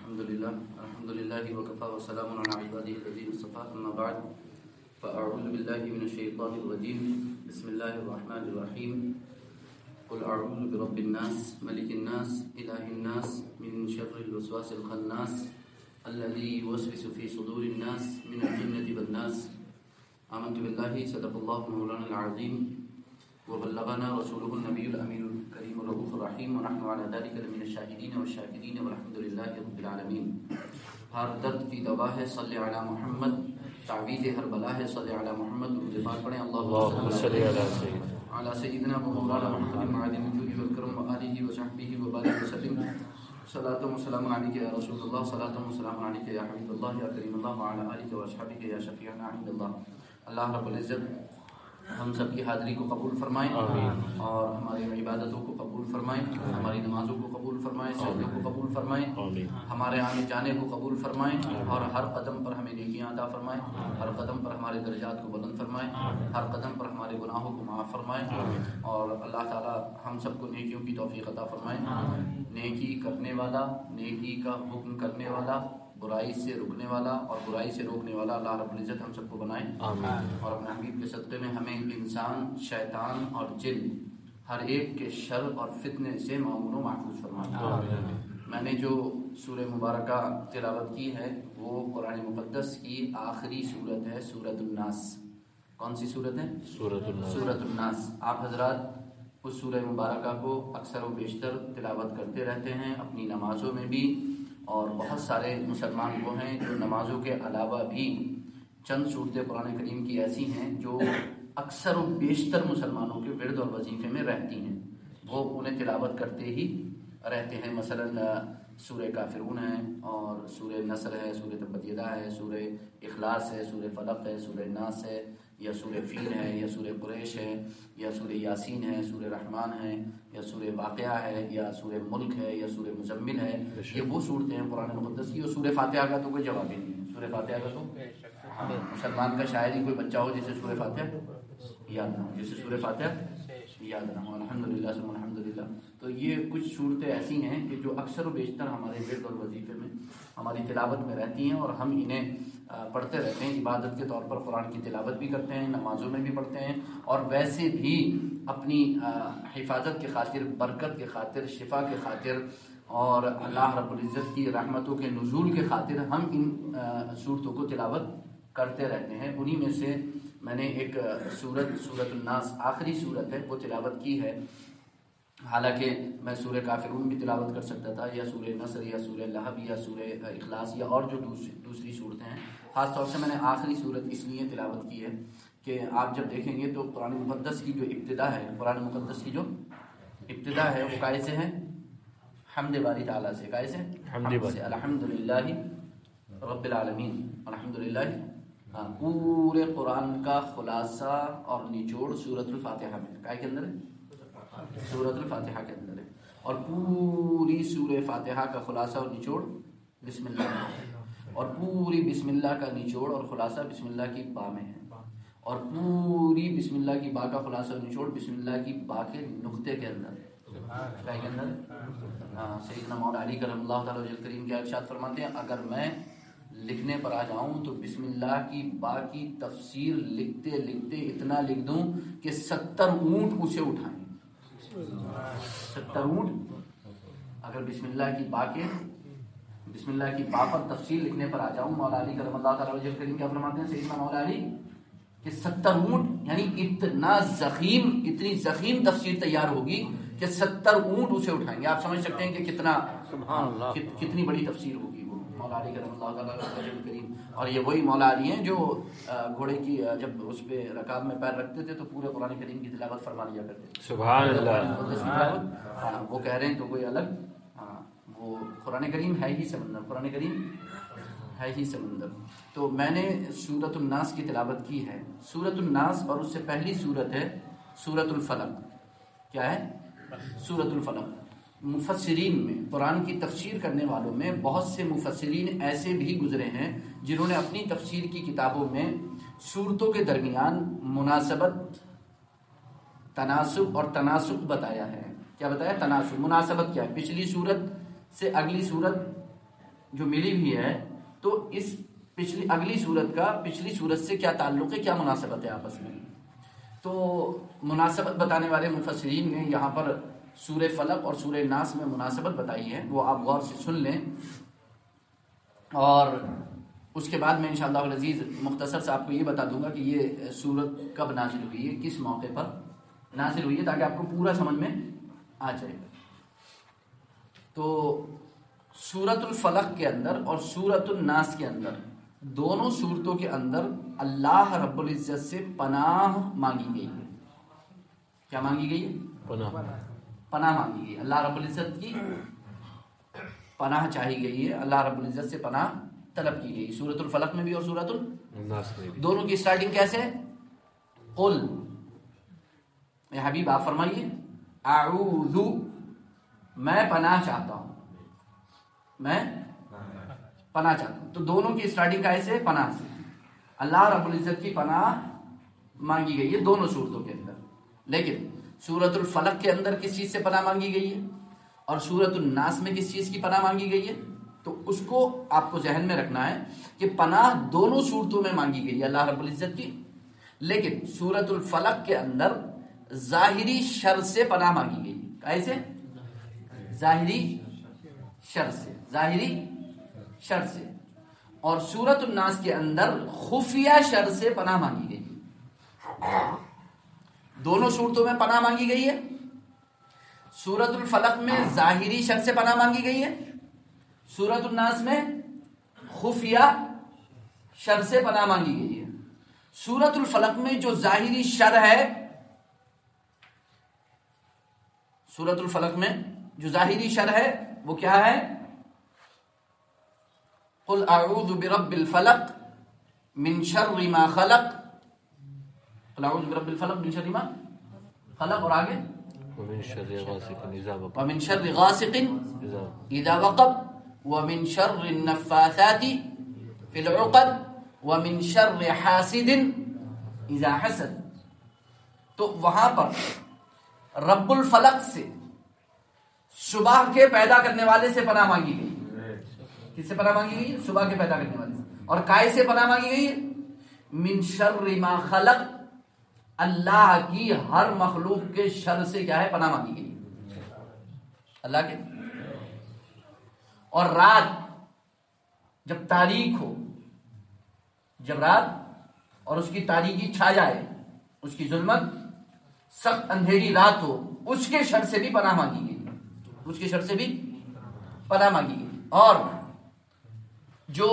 الحمد لله وكفى وسلام على عباده الذين اصطفى أما بعد فأعوذ بالله من الشيطان الرجيم بسم الله الرحمن الرحيم قل أعوذ برب الناس ملك الناس إله الناس من شر الوسواس الخناس الذي يوسوس في صدور الناس من الجنة والناس آمنت بالله صدق الله مولانا العظيم وبلغنا رسوله النبي الأمين الكريم الرؤوف الرحيم ونحن على ذلك من الشاهدين والشاكرين والحمد لله رب العالمین۔ ہر درد کی دوا ہے صلی علی محمد، تعویذ ہر بلا ہے صلی علی محمد۔ درود پاک پڑھیں اللہم صلی علی سیدنا و مولانا محمد معدن الجود والکرم وآلہ وصحبہ وبارک وسلم۔ صلاۃ و سلام علیک یا رسول اللہ، صلاۃ و سلام علیک یا حبیب اللہ یا کریم اللہ وعلی آلہ وصحبہ یا شفیعنا عند اللہ۔ اللہ رب العزت ہم سب کی حاضری کو قبول فرمائیں اور ہماری عبادتوں کو قبول فرمائیں، ہماری نمازوں کو قبول فرمائیں، سجدوں کو قبول فرمائیں، ہمارے آنے جانے کو قبول فرمائیں اور ہر قدم پر ہمیں نیکیاں عطا فرمائیں، ہر قدم پر ہمارے درجات کو بلند فرمائیں، ہر قدم پر ہمارے گناہوں کو معاف فرمائیں اور اللہ تعالی ہم سب کو نیکیوں کی توفیق عطا فرمائیں۔ نیکی کرنے والا، نیکی کا حکم کرنے والا، برائی سے رکنے والا اور برائی سے روکنے والا اللہ رب العزت ہم سب کو بنائے اور اپنے حبیب کے صدقے میں ہمیں انسان، شیطان اور جن ہر ایک کے شر اور فتنے سے معمون و محفوظ فرمائے۔ میں نے جو سورہ مبارکہ تلاوت کی ہے وہ قرآن مقدس کی آخری سورت ہے، سورۃ الناس۔ کون سی سورت ہے؟ سورۃ الناس۔ آپ حضرات اس سورہ مبارکہ کو اکثر و بیشتر تلاوت کرتے رہتے ہیں اپنی نمازوں میں بھی، اور بہت سارے مسلمان وہ ہیں جو نمازوں کے علاوہ بھی چند صورتیں قرآن کریم کی ایسی ہیں جو اکثر و بیشتر مسلمانوں کے ورد اور وظیفے میں رہتی ہیں، وہ انہیں تلاوت کرتے ہی رہتے ہیں۔ مثلا سورہ کافرون ہے اور سورہ نصر ہے، سورہ تبت یدا ہے، سورہ اخلاص ہے، سورہ فلق ہے، سورہ ناس ہے، یا سورہ فیل ہے، یا سورہ قریش ہے، یا سورہ یاسین ہے، سورہ رحمان ہے، یا سورہ واقعہ ہے، یا سورہ ملک ہے، یا سورہ مزمل ہے۔ یہ وہ صورتیں ہیں قرآن مقدس کی۔ اور سورہ فاتحہ کا تو کوئی جواب ہی نہیں ہے۔ سورہ فاتحہ کا تو مسلمان کا شاید ہی کوئی بچہ ہو جسے سورہ فاتحہ یاد نہ ہو، جسے سورہ فاتحہ یاد نہ ہو۔ الحمدللہ ثم الحمدللہ۔ تو یہ کچھ صورتیں ایسی ہیں کہ جو اکثر و بیشتر ہمارے ورد اور وظیفے میں ہماری تلاوت میں رہتی ہیں اور ہم انہیں پڑھتے رہتے ہیں۔ عبادت کے طور پر قرآن کی تلاوت بھی کرتے ہیں، نمازوں میں بھی پڑھتے ہیں، اور ویسے بھی اپنی حفاظت کے خاطر، برکت کے خاطر، شفا کے خاطر اور اللہ رب العزت کی رحمتوں کے نزول کے خاطر ہم ان صورتوں کو تلاوت کرتے رہتے ہیں۔ انہی میں سے میں نے ایک سورۃ الناس آخری صورت ہے وہ تلاوت کی ہے۔ حالانکہ میں سورہ کافرون بھی تلاوت کر سکتا تھا، یا سورہ نصر، یا سورہ لہب، یا سورہ اخلاص، یا اور جو دوسری صورتیں ہیں۔ خاص طور سے میں نے آخری صورت اس لیے تلاوت کی ہے کہ آپ جب دیکھیں گے تو قرآن مقدس کی جو ابتدا ہے، قرآن مقدس کی جو ابتدا ہے وہ کائے سے ہے؟ حمد باری تعالیٰ سے۔ کائے سے؟ حمد سے۔ الحمدللہ رب العالمین، الحمدللہ۔ پورے قرآن کا خلاصہ اور نچوڑ سورۃ الفاتحہ میں ہے۔ کائے کے اندر ہے؟ سورۃ الفاتحہ کے اندر ہے۔ اور پوری سورہ فاتحہ کا خلاصہ اور نچوڑ بسم اللہ میں ہے، اور پوری بسم اللہ کا نچوڑ اور خلاصہ بسم اللہ کی با میں ہے، اور پوری بسم اللہ کی با کا خلاصہ اور نچوڑ بسم اللہ کی با کے نقطے کے اندر ہے۔ کائے کے اندر؟ سیدنا مولا علی کرم اللہ تعالی وجہ کریم کے ارشاد فرماتے ہیں اگر میں لکھنے پر آ جاؤں تو بسم اللہ کی با کی تفسیر لکھتے لکھتے اتنا لکھ دوں کہ 70 اونٹ اسے اٹھائیں۔ 70 اونٹ اگر بسم اللہ کی با پر تفسیر لکھنے پر آ جاؤں۔ مولا علی کرم اللہ تعالی وجہ کریم کیا فرماتے ہیں سیدنا مولا علی کہ 70 اونٹ، یعنی اتنی زخیم تفسیر تیار ہوگی کہ 70 اونٹ اسے اٹھائیں گے۔ آپ سمجھ سکتے ہیں کہ کتنی بڑی تفسیر ہوگی وہ مولا علی کرم اللہ تعالی وجہ کریم۔ اور یہ وہی مولا علی ہیں جو گھوڑے کی جب اس پہ رکاب میں پیر رکھتے تھے تو پورے قرآن کریم کی تلاوت فرما لیا کرتے تھے۔ سبحان اللہ۔ وہ کہہ رہے ہیں تو کوئی الگ، وہ قرآن کریم ہے ہی سمندر، قرآن کریم ہے ہی سمندر۔ تو میں نے سورۃ الناس کی تلاوت کی ہے۔ سورۃ الناس اور اس سے پہلی سورت ہے سورۃ الفلق۔ کیا ہے؟ سورۃ الفلق۔ مفسرین میں، قرآن کی تفسیر کرنے والوں میں بہت سے مفسرین ایسے بھی گزرے ہیں جنہوں نے اپنی تفسیر کی کتابوں میں سورتوں کے درمیان مناسبت، تناسب اور تناسق بتایا ہے۔ کیا بتایا؟ تناسب۔ مناسبت کیا ہے؟ پچھلی سورت سے اگلی سورت جو ملی ہوئی ہے تو اس اگلی صورت کا پچھلی صورت سے کیا تعلق ہے، کیا مناسبت ہے آپس میں. تو مناسبت بتانے والے مفسرین نے یہاں پر سورہ فلق اور سورہ ناس میں مناسبت بتائی ہے، وہ آپ غور سے سن لیں. اور اس کے بعد میں انشاءاللہ العزیز مختصر سے آپ کو یہ بتا دوں گا کہ یہ سورت کب نازل ہوئی ہے، کس موقع پر نازل ہوئی ہے، تاکہ آپ کو پورا سمجھ میں آ جائے. تو سورت الفلق کے اندر اور سورت الناس کے اندر، دونوں صورتوں کے اندر اللہ رب العزت سے پناہ مانگی گئی ہے. کیا مانگی گئی ہے؟ پناہ مانگی گئی. اللہ رب العزت کی پناہ چاہی گئی ہے، اللہ رب العزت سے پناہ طلب کی گئی. سورت الفلق میں بھی اور سورت الناس میں بھی. دونوں کی سٹارٹنگ کیسے ہے؟ قل، اے حبیب آپ فرمائیے، اعوذ، میں پناہ چاہتا ہوں، میں پناہ چاہتا ہوں. تو دونوں کی سٹارٹنگ کیسے؟ پناہ سے. اللہ رب العزت کی پناہ مانگی گئی ہے دونوں صورتوں کے اندر. لیکن سورت الفلق کے اندر کس چیز سے پناہ مانگی گئی ہے اور سورت الناس میں کس چیز کی پناہ مانگی گئی ہے؟ تو اس کو آپ کو ذہن میں رکھنا ہے کہ پناہ دونوں صورتوں میں مانگی گئی ہے اللہ رب العزت کی. لیکن سورت الفلق کے اندر ظاہری شر سے پناہ مانگی گئی. کیسے؟ ظاہری شر سے، ظاہری شر سے. اور سورت الناس کے اندر خفیہ شر سے پناہ مانگی گئی. دونوں صورتوں میں پناہ مانگی گئی ہے. سورت الفلق میں ظاہری شر سے پناہ مانگی گئی ہے، سورت الناس میں خفیہ شر سے پناہ مانگی گئی ہے. سورت الفلق میں جو ظاہری شر ہے، سورت الفلق میں جو ظاہری شر ہے وہ کیا ہے؟ قل اعوذ برب الفلق من شر ما خلق. قل اعوذ برب الفلق من شر ما خلق، اور آگے ومن شر غاسق اذا وقب، ومن شر غاسق اذا وقب، ومن شر النفاثات في العقد، ومن شر حاسد اذا حسد. تو وہاں پر رب الفلق سے، صبح کے پیدا کرنے والے سے پناہ مانگی گئی. کس سے پناہ مانگی گئی؟ صبح کے پیدا کرنے والے سے. اور کائے سے پناہ مانگی گئی ہے؟ من شر ما خلق، اللہ کی ہر مخلوق کے شر سے کیا ہے؟ پناہ مانگی گئی اللہ کے. اور رات جب تاریک ہو، جب رات اور اس کی تاریکی چھا جائے، اس کی ظلمت، سخت اندھیری رات ہو، اس کے شر سے بھی پناہ مانگی گئی، اس کے شر سے بھی پناہ مانگی گئی. اور جو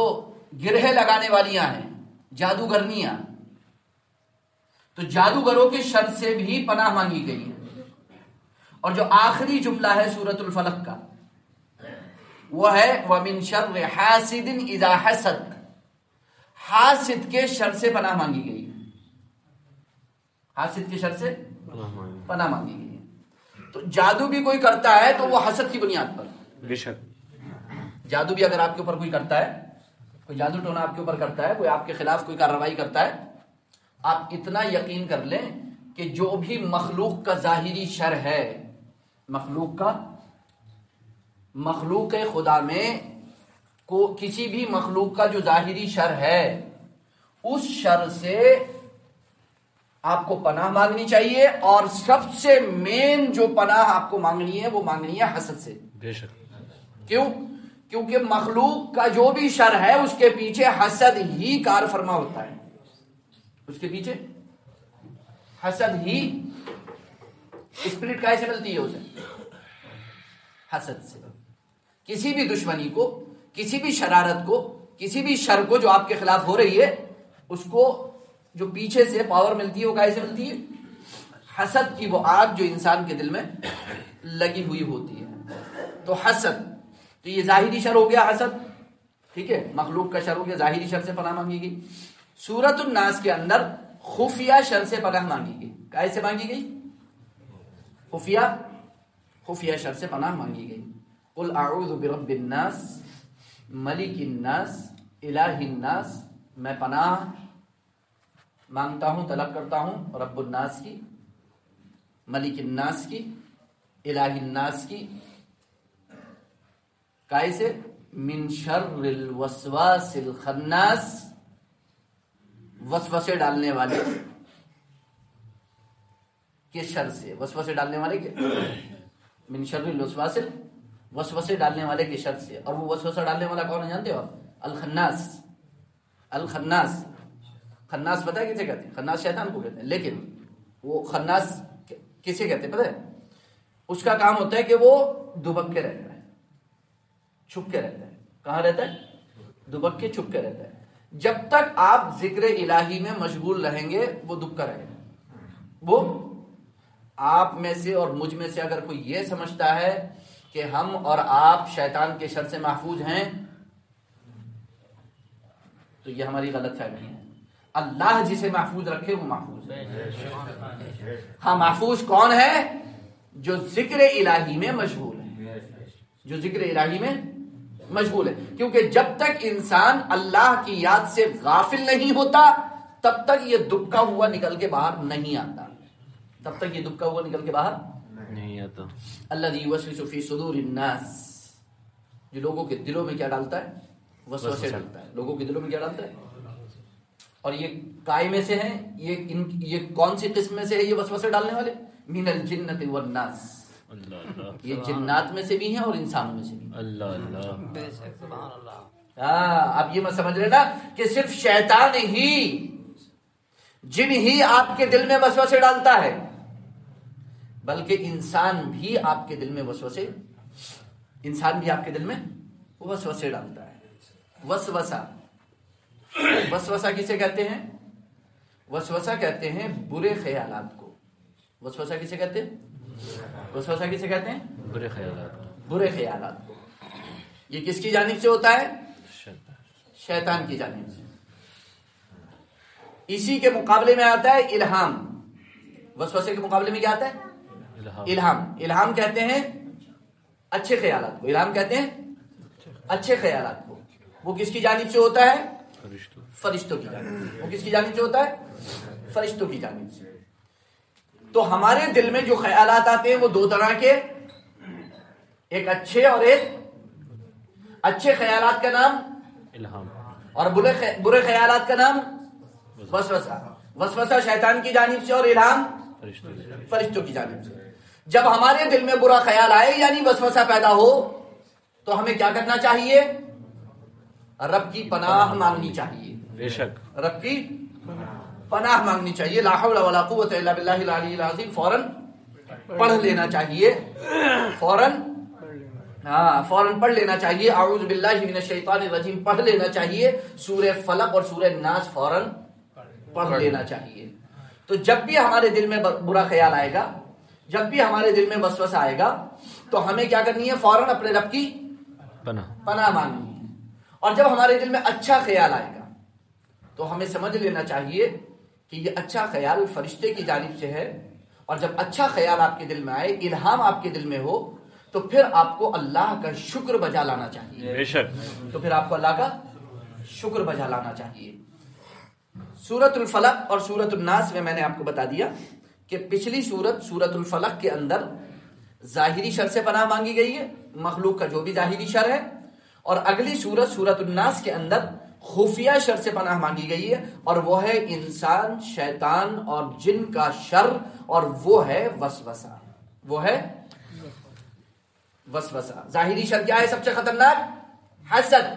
گرہیں لگانے والیاں ہیں، جادوگرنیاں، تو جادوگروں کے شر سے بھی پناہ مانگی گئی ہے. اور جو آخری جملہ ہے سورت الفلق کا وہ ہے وَمِن شَرِّ حَاسِدٍ إِذَا حَسَدَ، حاسد کے شر سے پناہ مانگی گئی ہے. حاسد کے شر سے پناہ مانگی گئی ہے. تو جادو بھی کوئی کرتا ہے تو وہ حسد کی بنیاد پر. بے شک جادو بھی اگر آپ کے اوپر کوئی کرتا ہے، کوئی جادو ٹونا آپ کے اوپر کرتا ہے، کوئی آپ کے خلاف کوئی کارروائی کرتا ہے، آپ اتنا یقین کر لیں کہ جو بھی مخلوق کا ظاہری شر ہے، مخلوق خدا میں کو کسی بھی مخلوق کا جو ظاہری شر ہے، اس شر سے آپ کو پناہ مانگنی چاہیے. اور سب سے مین جو پناہ آپ کو مانگنی ہے وہ مانگنی ہے حسد سے. بے شک. کیوں؟ کیونکہ مخلوق کا جو بھی شر ہے اس کے پیچھے حسد ہی کار فرما ہوتا ہے. اس کے پیچھے حسد ہی اسپرٹ کیسے ملتی ہے اسے؟ حسد سے. کسی بھی دشمنی کو، کسی بھی شرارت کو، کسی بھی شر کو جو آپ کے خلاف ہو رہی ہے، اس کو جو پیچھے سے پاور ملتی ہے وہ کیسے ملتی ہے؟ حسد کی وہ آگ جو انسان کے دل میں لگی ہوئی ہوتی ہے. تو حسد، تو یہ ظاہری شر ہو گیا حسد، ٹھیک ہے، مخلوق کا شر ہو گیا، ظاہری شر سے پناہ مانگی گئی. سورت الناس کے اندر خفیہ شر سے پناہ مانگی گئی. کیسے مانگی گئی؟ خفیہ شر سے پناہ مانگی گئی. قل اعوذ برب الناس ملک الناس الہ الناس، میں پناہ مانگتا ہوں، طلب کرتا ہوں رب الناس کی، ملک الناس کی، الہ الناس کی. کیسے؟ من شر الوسواس الخناس، وسوسے ڈالنے والے کے شر سے. وسوسے ڈالنے والے کے من شر الوسواس، وسوسے ڈالنے والے کے شر سے. اور وہ وسوسہ ڈالنے والا کون ہے جانتے ہو؟ الخناس. الخناس، خناس پتہ ہے کسے کہتے ہیں؟ خناس شیطان کو کہتے ہیں. لیکن وہ خناس کسے کہتے ہیں پتہ ہے؟ اس کا کام ہوتا ہے کہ وہ دبک کے رہتا ہے، چھپ کے رہتا ہے. کہاں رہتا ہے؟ دبک کے چھپ کے رہتا ہے. جب تک آپ ذکر الہی میں مشغول رہیں گے وہ دبکا رہے گا. وہ آپ میں سے اور مجھ میں سے اگر کوئی یہ سمجھتا ہے کہ ہم اور آپ شیطان کے شر سے محفوظ ہیں تو یہ ہماری غلط فہمی ہے. اللہ جسے محفوظ رکھے وہ محفوظ ہے. ہاں، محفوظ کون ہے؟ جو ذکر الہی میں مشغول ہے، جو ذکر الہی میں مشغول ہے. کیونکہ جب تک انسان اللہ کی یاد سے غافل نہیں ہوتا تب تک یہ دبکا ہوا نکل کے باہر نہیں آتا. تب تک یہ دبکا ہوا نکل کے باہر نہیں آتا. الذی یوسوس فی صدور الناس، جو لوگوں کے دلوں میں کیا ڈالتا ہے؟ وسوسے ڈالتا ہے. لوگوں کے دلوں میں کیا ڈالتا ہے؟ اور یہ قائمے سے ہیں، یہ کون سی قسم میں سے ہے یہ وسوسے ڈالنے والے؟ من الجنۃ والناس، یہ جنات میں سے بھی ہیں اور انسانوں میں سے بھی. اللہ اللہ، بے شک، سبحان اللہ. اب یہ میں سمجھ رہے نا کہ صرف شیطان ہی، جن ہی آپ کے دل میں وسوسے ڈالتا ہے، بلکہ انسان بھی آپ کے دل میں وسوسے، انسان بھی آپ کے دل میں وسوسے ڈالتا ہے. وسوسہ، وسوسہ کسے کہتے ہیں؟ وسوسہ کہتے ہیں برے خیالات کو. وسوسہ کسے کہتے ہیں؟ وسوسہ کسے کہتے ہیں؟ برے خیالات. برے خیالات کو. یہ کس کی جانب سے ہوتا ہے؟ شیطان کی جانب سے. اسی کے مقابلے میں آتا ہے الہام. وسوسے کے مقابلے میں کیا آتا ہے؟ الہام. الہام کہتے ہیں اچھے خیالات کو. الہام کہتے ہیں اچھے خیالات کو. وہ کس کی جانب سے ہوتا ہے؟ فرشتوں کی جانب سے. وہ کس کی جانب سے ہوتا ہے؟ فرشتوں کی جانب سے. تو ہمارے دل میں جو خیالات آتے ہیں وہ دو طرح کے، ایک اچھے اور ایک اچھے خیالات کا نام الہام، اور برے خیالات کا نام وسوسہ. وسوسہ شیطان کی جانب سے اور الہام فرشتوں کی جانب سے. جب ہمارے دل میں برا خیال آئے یعنی وسوسہ پیدا ہو تو ہمیں کیا کرنا چاہیے؟ رب کی پناہ مانگنی چاہیے. بے شک، رب کی پناہ مانگنی چاہیے. لا حول ولا قوت الا باللہ العلی العظیم فوراً پڑھ لینا چاہیے. فوراً پڑھ لینا چاہیے. اعوذ باللہ من الشیطان الرجیم پڑھ لینا چاہیے. سورہ فلق اور سورہ ناس فوراً پڑھ لینا چاہیے. تو جب بھی ہمارے دل میں برا خیال آئے گا، جب بھی ہمارے دل میں وسوسہ آئے گا تو ہمیں کیا کرنی ہے؟ فوراً اپنے رب کی پناہ مانگنی ہے. اور جب ہمارے دل میں اچھا خیال آئے گا تو ہمیں سمجھ لینا چاہیے کہ یہ اچھا خیال فرشتے کی جانب سے ہے. اور جب اچھا خیال آپ کے دل میں آئے، الہام آپ کے دل میں ہو، تو پھر آپ کو اللہ کا شکر بجا لانا چاہیے. بے شک، تو پھر آپ کو اللہ کا شکر بجا لانا چاہیے. سورۃ الفلق اور سورۃ الناس میں نے آپ کو بتا دیا کہ پچھلی سورۃ الفلق کے اندر ظاہری شر سے پناہ مانگی گئی ہے، مخلوق کا جو بھی ظاہری شر ہے. اور اگلی سورۃ الناس کے اندر خفیہ شر سے پناہ مانگی گئی ہے، اور وہ ہے انسان، شیطان اور جن کا شر، اور وہ ہے وسوسہ. وہ ہے وسوسہ. ظاہری شر کیا ہے سب سے خطرناک؟ حسد.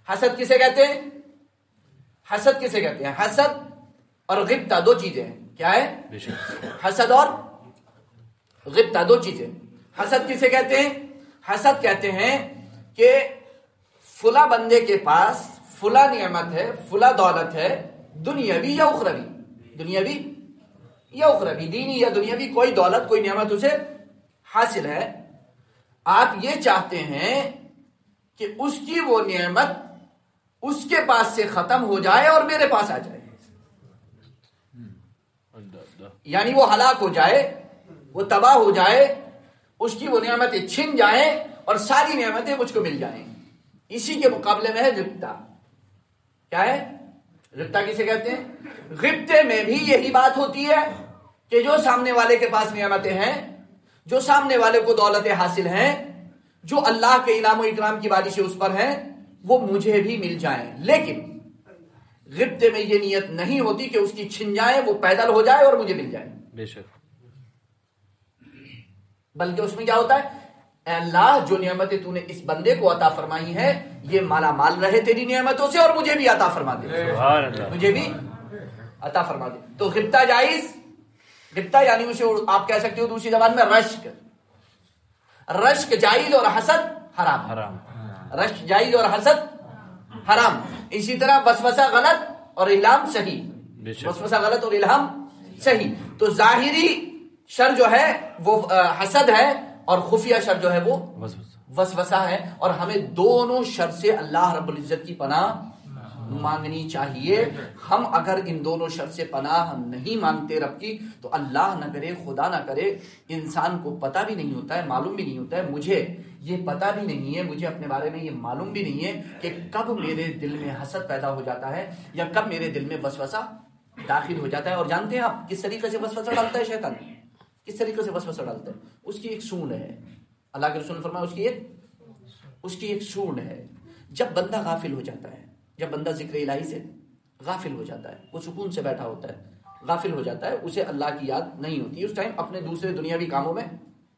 حسد کسے کہتے ہیں؟ حسد کسے کہتے ہیں؟ حسد اور غبطہ دو چیزیں ہیں. کیا ہے؟ حسد اور غبطہ دو چیزیں. حسد کسے کہتے ہیں؟ حسد کہتے ہیں کہ فلاں بندے کے پاس فلاں نعمت ہے، فلاں دولت ہے، دنیاوی یا اخروی، دنیاوی یا اخروی، دینی یا دنیاوی، کوئی دولت کوئی نعمت اسے حاصل ہے. آپ یہ چاہتے ہیں کہ اس کی وہ نعمت اس کے پاس سے ختم ہو جائے اور میرے پاس آ جائے، یعنی وہ ہلاک ہو جائے، وہ تباہ ہو جائے، اس کی وہ نعمتیں چھن جائیں اور ساری نعمتیں مجھ کو مل جائیں. اسی کے مقابلے میں ہے غبطہ. کیا ہے غبطہ؟ کسے کہتے ہیں؟ غبطے میں بھی یہی بات ہوتی ہے کہ جو سامنے والے کے پاس نعمتیں ہیں، جو سامنے والے کو دولتیں حاصل ہیں، جو اللہ کے انعام و اکرام کی بارشیں اس پر ہیں وہ مجھے بھی مل جائیں، لیکن غبطے میں یہ نیت نہیں ہوتی کہ اس کی چھن جائے، وہ پیدل ہو جائے اور مجھے مل جائے، بے شک، بلکہ اس میں کیا ہوتا ہے، اے اللہ جو نعمتیں تو نے اس بندے کو عطا فرمائی ہے یہ مالا مال رہے تیری نعمتوں سے اور مجھے بھی عطا فرما دے، سبحان اللہ، مجھے بھی عطا فرما دے۔ تو غبطہ جائز، غبطہ یعنی اسے آپ کہہ سکتے ہو دوسری زبان میں رشک، رشک جائز اور حسد حرام، حرام، رشک جائز اور حسد حرام۔ اسی طرح وسوسہ غلط اور الہام صحیح، بے شک، وسوسہ غلط اور الہام صحیح۔ تو ظاہری شر جو ہے وہ حسد ہے اور خفیہ شر جو ہے وہ وسوسہ ہے، اور ہمیں دونوں شر سے اللہ رب العزت کی پناہ مانگنی چاہیے۔ ہم اگر ان دونوں شر سے پناہ نہیں مانگتے رب کی تو اللہ نہ کرے، خدا نہ کرے، انسان کو پتہ بھی نہیں ہوتا ہے، معلوم بھی نہیں ہوتا ہے، مجھے یہ پتہ بھی نہیں ہے، مجھے اپنے بارے میں یہ معلوم بھی نہیں ہے کہ کب میرے دل میں حسد پیدا ہو جاتا ہے یا کب میرے دل میں وسوسہ داخل ہو جاتا ہے۔ اور جانتے ہیں آپ کس طریقے سے وسوسہ ڈالتا ہے شیطان؟ کس طریقے سے وسوسہ ڈالتا ہے؟ اس کی ایک سونڈ ہے، اللہ کے رسول نے فرمایا اس کی ایک سونڈ ہے۔ جب بندہ غافل ہو جاتا ہے، جب بندہ ذکر الہی سے غافل ہو جاتا ہے، وہ سکون سے بیٹھا ہوتا ہے، غافل ہو جاتا ہے، اسے اللہ کی یاد نہیں ہوتی، اس ٹائم اپنے دوسرے دنیاوی کاموں میں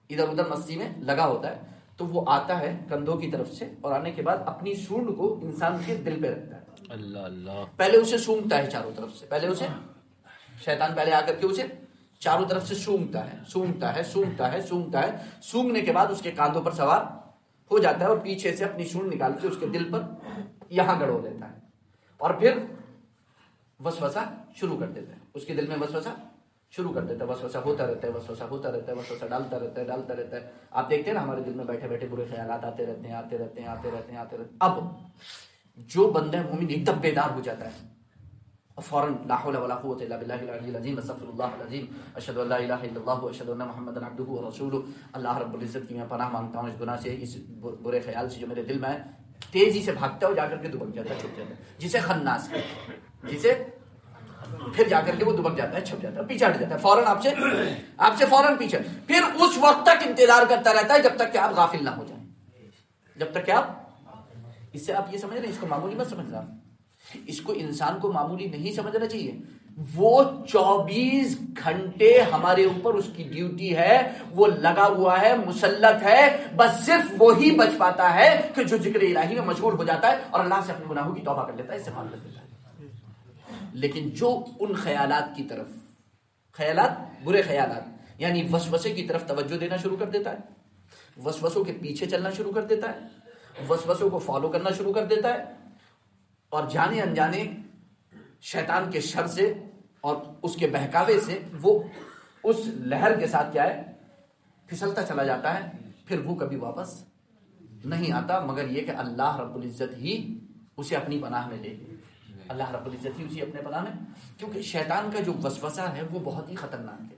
ادھر ادھر مستی میں لگا ہوتا ہے، تو وہ آتا ہے کندھوں کی طرف سے اور آنے کے بعد اپنی سونڈ کو انسان کے دل پہ رکھتا ہے۔ اللہ اللہ، پہلے اسے سونگتا ہے چاروں طرف سے، پہلے اسے شیطان پہلے آ کر کے اسے چاروں طرف سے سونگتا ہے، سونگنے کے بعد اس کے کاندھوں پر سوار ہو جاتا ہے اور پیچھے سے اپنی سونڈ نکال کے اس کے دل پر یہاں گڑو لیتا ہے اور پھر وسوسہ شروع کر دیتا ہے، اس کے دل میں وسوسہ شروع کر دیتا ہے، وسوسہ ہوتا رہتا ہے، وسوسہ ڈالتا رہتا ہے۔ آپ دیکھتے ہیں نا ہمارے دل میں بیٹھے بیٹھے برے خیالات آتے رہتے ہیں۔ اب جو بندہ مومن ایک دم بیدار ہو جاتا ہے اور فوراً لا حول ولا قوت الا باللہ العلی العظیم استغفر اللہ العظیم اشہد ان لا الہ الا اللہ واشہد ان محمدا عبدہ ورسولہ، اللہ رب العزت کی میں پناہ مانگتا ہوں اس گناہ سے، اس برے خیال سے جو میرے دل میں ہے، تیزی سے بھاگتا ہے اور جا کر کے دبک جاتا ہے، چھپ جاتا ہے، جسے خناس ہے، جسے پھر جا کر کے وہ دبک جاتا ہے، چھپ جاتا ہے، پیچھے ہٹ جاتا ہے، فوراً آپ سے فوراً پیچھے، پھر اس وقت تک انتظار کرتا رہتا ہے جب تک کہ آپ غافل نہ ہو جائیں، جب تک کہ آپ، اس سے آپ یہ سمجھ رہے ہیں، اس کو معمولی مت سمجھنا، اس کو انسان کو معمولی نہیں سمجھنا چاہیے، وہ 24 گھنٹے ہمارے اوپر اس کی ڈیوٹی ہے، وہ لگا ہوا ہے، مسلط ہے، بس صرف وہی بچ پاتا ہے کہ جو ذکر الہی میں مشغول ہو جاتا ہے اور اللہ سے اپنے گناہوں کی توبہ کر لیتا ہے، استغفار کر لیتا ہے۔ لیکن جو ان خیالات کی طرف، برے خیالات یعنی وسوسے کی طرف توجہ دینا شروع کر دیتا ہے، وسوسوں کے پیچھے چلنا شروع کر دیتا ہے، وسوسوں کو فالو کرنا شروع کر دیتا ہے اور جانے انجانے شیطان کے شر سے اور اس کے بہکاوے سے وہ اس لہر کے ساتھ کیا ہے، پھسلتا چلا جاتا ہے، پھر وہ کبھی واپس نہیں آتا مگر یہ کہ اللہ رب العزت ہی اسے اپنی پناہ میں لے لے، اللہ رب العزت ہی اسے اپنے پناہ میں، کیونکہ شیطان کا جو وسوسہ ہے وہ بہت ہی خطرناک ہے،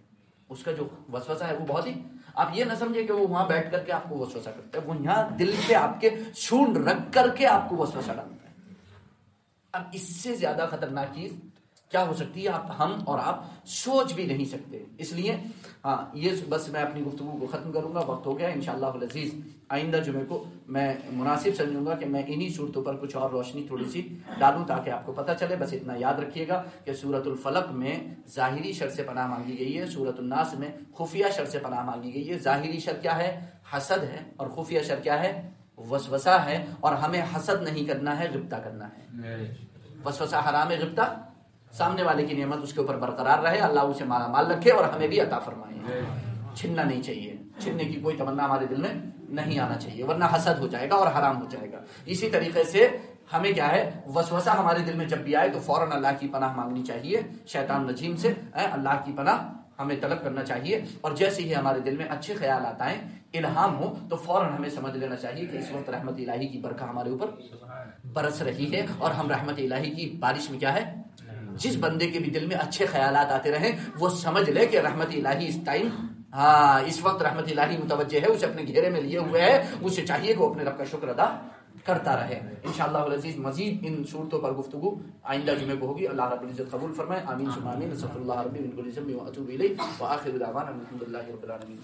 اس کا جو وسوسہ ہے وہ بہت ہی، آپ یہ نہ سمجھے کہ وہ وہاں بیٹھ کر کے آپ کو وسوسہ کرتا ہے، وہ یہاں دل پہ آپ کے سونڈ رکھ کر کے آپ کو وسوسہ ڈالتا ہے۔ اب اس سے زیادہ خطرناک چیز کیا ہو سکتی ہے، ہم اور آپ سوچ بھی نہیں سکتے۔ اس لیے ہاں یہ بس میں اپنی گفتگو کو ختم کروں گا، وقت ہو گیا، انشاءاللہ العزیز آئندہ جمعے کو میں مناسب سمجھوں گا کہ میں انہی صورتوں پر کچھ اور روشنی تھوڑی سی ڈالوں تاکہ آپ کو پتہ چلے۔ بس اتنا یاد رکھیے گا کہ سورۃ الفلق میں ظاہری شر سے پناہ مانگی گئی ہے، سورۃ الناس میں خفیہ شر سے پناہ مانگی گئی ہے۔ ظاہری شر کیا ہے؟ حسد ہے، اور خفیہ شر کیا ہے؟ وسوسہ ہے، اور ہمیں حسد نہیں کرنا ہے، غبطہ کرنا ہے۔ وسوسہ حرام ہے، غبطہ سامنے والے کی نعمت اس کے اوپر برقرار رہے، اللہ اسے مالا مال رکھے اور ہمیں بھی عطا فرمائے۔ چھننا نہیں چاہیے، چھننے کی کوئی تمنا ہمارے دل میں نہیں آنا چاہیے، ورنہ حسد ہو جائے گا اور حرام ہو جائے گا۔ اسی طریقے سے ہمیں کیا ہے، وسوسہ ہمارے دل میں جب بھی آئے تو فوراً اللہ کی پناہ مانگنی چاہیے، شیطان رجیم سے اللہ کی پناہ ہمیں طلب کرنا چاہیے، اور جیسے ہی ہمارے دل میں اچھے خیالات آئیں، الہام ہو، تو فوراً ہمیں سمجھ لینا چاہیے کہ اس وقت رحمت الہی کی برکہ ہمارے اوپر برس رہی ہے، اور ہم رحمت الہی کی بارش میں کیا ہے، جس بندے کے بھی دل میں اچھے خیالات آتے رہیں وہ سمجھ لے کہ رحمت الہی اس ٹائم، اس وقت رحمت الہی متوجہ ہے، اسے اپنے گھیرے میں لیے ہوئے ہے، اسے چاہیے کہ وہ اپنے رب کا شکر ادا کرتا رہے۔ انشاءاللہ العزیز مزید ان صورتوں پر گفتگو آئندہ جمعے کو ہوگی، اللہ رب العزت قبول فرمائے، آمین ثم آمین، استغفر اللہ ربی من کل ذنب واتوب الیہ، وآخر دعوانا الحمد للہ رب العالمین۔